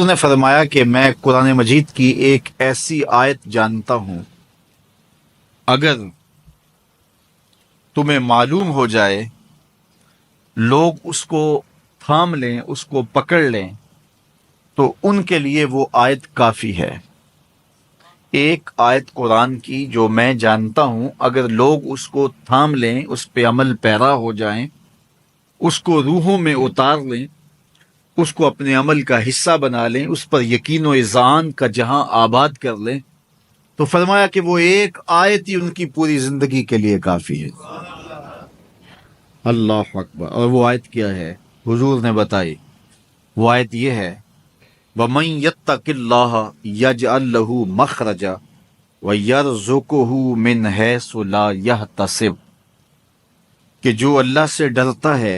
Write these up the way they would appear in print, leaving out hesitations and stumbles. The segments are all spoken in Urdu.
حضور نے فرمایا کہ میں قرآن مجید کی ایک ایسی آیت جانتا ہوں، اگر تمہیں معلوم ہو جائے، لوگ اس کو تھام لیں، اس کو پکڑ لیں، تو ان کے لیے وہ آیت کافی ہے۔ ایک آیت قرآن کی جو میں جانتا ہوں، اگر لوگ اس کو تھام لیں، اس پہ عمل پیرا ہو جائیں، اس کو روحوں میں اتار لیں، اس کو اپنے عمل کا حصہ بنا لیں، اس پر یقین و اذعان کا جہاں آباد کر لیں، تو فرمایا کہ وہ ایک آیت ہی ان کی پوری زندگی کے لیے کافی ہے۔ اللہ اکبر۔ اور وہ آیت کیا ہے؟ حضور نے بتائی، وہ آیت یہ ہے، وَمَن يَتَّقِ اللَّهَ يَجْعَل لَّهُ مَخْرَجًا وَيَرْزُقْهُ مِنْ حَيْثُ لَا يَحْتَسِبُ، کہ جو اللہ سے ڈرتا ہے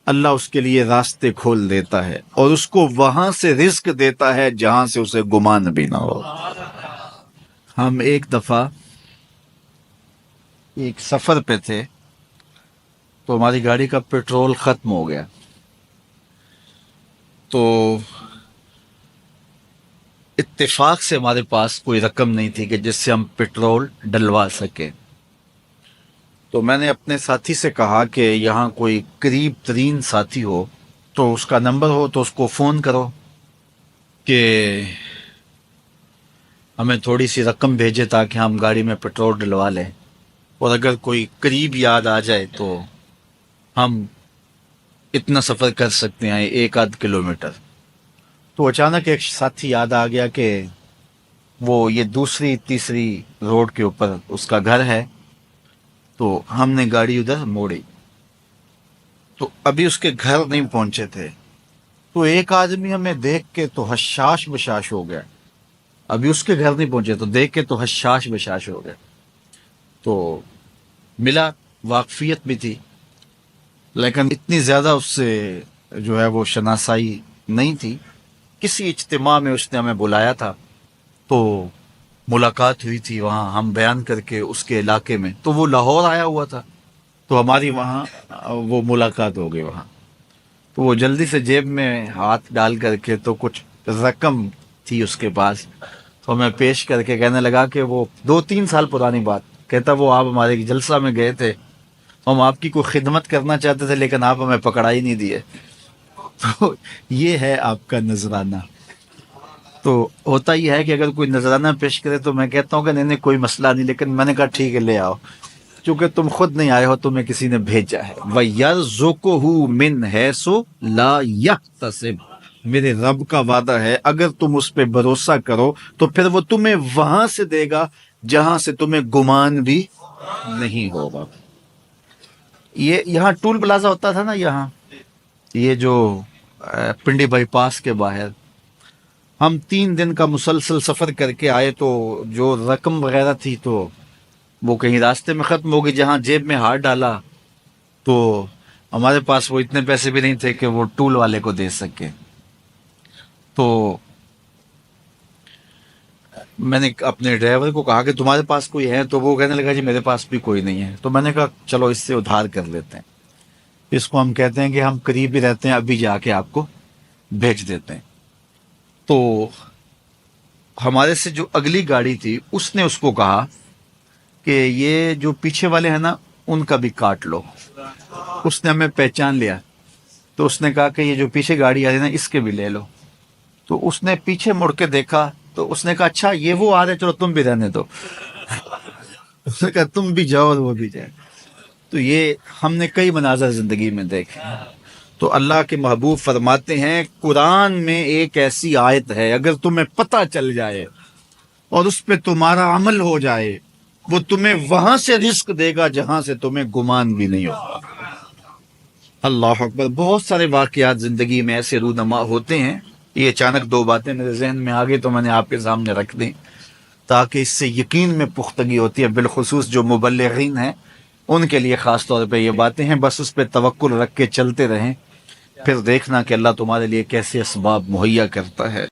اللہ اس کے لیے راستے کھول دیتا ہے اور اس کو وہاں سے رزق دیتا ہے جہاں سے اسے گمان بھی نہ ہو۔ ہم ایک دفعہ ایک سفر پہ تھے تو ہماری گاڑی کا پیٹرول ختم ہو گیا، تو اتفاق سے ہمارے پاس کوئی رقم نہیں تھی کہ جس سے ہم پیٹرول ڈلوا سکیں۔ تو میں نے اپنے ساتھی سے کہا کہ یہاں کوئی قریب ترین ساتھی ہو تو اس کا نمبر ہو تو اس کو فون کرو کہ ہمیں تھوڑی سی رقم بھیجے تاکہ ہم گاڑی میں پیٹرول ڈلوا لیں، اور اگر کوئی قریب یاد آ جائے تو ہم اتنا سفر کر سکتے ہیں، 1-8 کلومیٹر۔ تو اچانک ایک ساتھی یاد آ گیا کہ وہ یہ دوسری تیسری روڈ کے اوپر اس کا گھر ہے، تو ہم نے گاڑی ادھر موڑی، تو ابھی اس کے گھر نہیں پہنچے تھے، تو ایک آدمی ہمیں دیکھ کے تو حشاش بشاش ہو گیا، ابھی اس کے گھر نہیں پہنچے تو دیکھ کے تو حشاش بشاش ہو گیا۔ تو ملا، واقفیت بھی تھی، لیکن اتنی زیادہ اس سے جو ہے وہ شناسائی نہیں تھی۔ کسی اجتماع میں اس نے ہمیں بلایا تھا تو ملاقات ہوئی تھی وہاں، ہم بیان کر کے اس کے علاقے میں، تو وہ لاہور آیا ہوا تھا، تو ہماری وہاں وہ ملاقات ہو گئی وہاں۔ تو وہ جلدی سے جیب میں ہاتھ ڈال کر کے تو کچھ رقم تھی اس کے پاس، تو ہمیں پیش کر کے کہنے لگا کہ وہ 2-3 سال پرانی بات، کہتا وہ آپ ہمارے جلسہ میں گئے تھے، ہم آپ کی کوئی خدمت کرنا چاہتے تھے لیکن آپ ہمیں پکڑا ہی نہیں دیے۔ تو یہ ہے آپ کا نذرانہ۔ تو ہوتا ہی ہے کہ اگر کوئی نذرانہ پیش کرے تو میں کہتا ہوں کہ نہیں کوئی مسئلہ نہیں، لیکن میں نے کہا ٹھیک ہے لے آؤ، چونکہ تم خود نہیں آئے ہو، تمہیں کسی نے بھیجا ہے۔ وَيَرْزُقُهُ مِنْ حَيْثُ لَا يَحْتَسِبُ، میرے رب کا وعدہ ہے اگر تم اس پہ بھروسہ کرو تو پھر وہ تمہیں وہاں سے دے گا جہاں سے تمہیں گمان بھی نہیں ہوگا۔ یہ یہاں ٹول پلازا ہوتا تھا نا، یہاں یہ جو پنڈی بائی پاس کے باہر، ہم 3 دن کا مسلسل سفر کر کے آئے، تو جو رقم وغیرہ تھی تو وہ کہیں راستے میں ختم ہو گئی، جہاں جیب میں ہاتھ ڈالا تو ہمارے پاس وہ اتنے پیسے بھی نہیں تھے کہ وہ ٹول والے کو دے سکے۔ تو میں نے اپنے ڈرائیور کو کہا کہ تمہارے پاس کوئی ہے، تو وہ کہنے لگا جی میرے پاس بھی کوئی نہیں ہے۔ تو میں نے کہا چلو اس سے ادھار کر لیتے ہیں، اس کو ہم کہتے ہیں کہ ہم قریب ہی رہتے ہیں، ابھی جا کے آپ کو بھیج دیتے ہیں۔ تو ہمارے سے جو اگلی گاڑی تھی اس نے اس کو کہا کہ یہ جو پیچھے والے ہیں نا ان کا بھی کاٹ لو۔ اس نے ہمیں پہچان لیا، تو اس نے کہا کہ یہ جو پیچھے گاڑی آ رہی ہے نا اس کے بھی لے لو۔ تو اس نے پیچھے مڑ کے دیکھا تو اس نے کہا اچھا یہ وہ آ رہے، چلو تم بھی رہنے دو۔ اس نے کہا تم بھی جاؤ اور وہ بھی جائے۔ تو یہ ہم نے کئی مناظر زندگی میں دیکھے۔ تو اللہ کے محبوب فرماتے ہیں قرآن میں ایک ایسی آیت ہے، اگر تمہیں پتہ چل جائے اور اس پہ تمہارا عمل ہو جائے، وہ تمہیں وہاں سے رزق دے گا جہاں سے تمہیں گمان بھی نہیں ہوگا۔ اللہ اکبر۔ بہت سارے واقعات زندگی میں ایسے رونما ہوتے ہیں، یہ اچانک 2 باتیں میرے ذہن میں آ گئی تو میں نے آپ کے سامنے رکھ دی تاکہ اس سے یقین میں پختگی ہوتی ہے، بالخصوص جو مبلغین ہیں ان کے لیے خاص طور پہ یہ باتیں ہیں۔ بس اس پہ توکل رکھ کے چلتے رہیں، پھر دیکھنا کہ اللہ تمہارے لیے کیسے اسباب مہیا کرتا ہے۔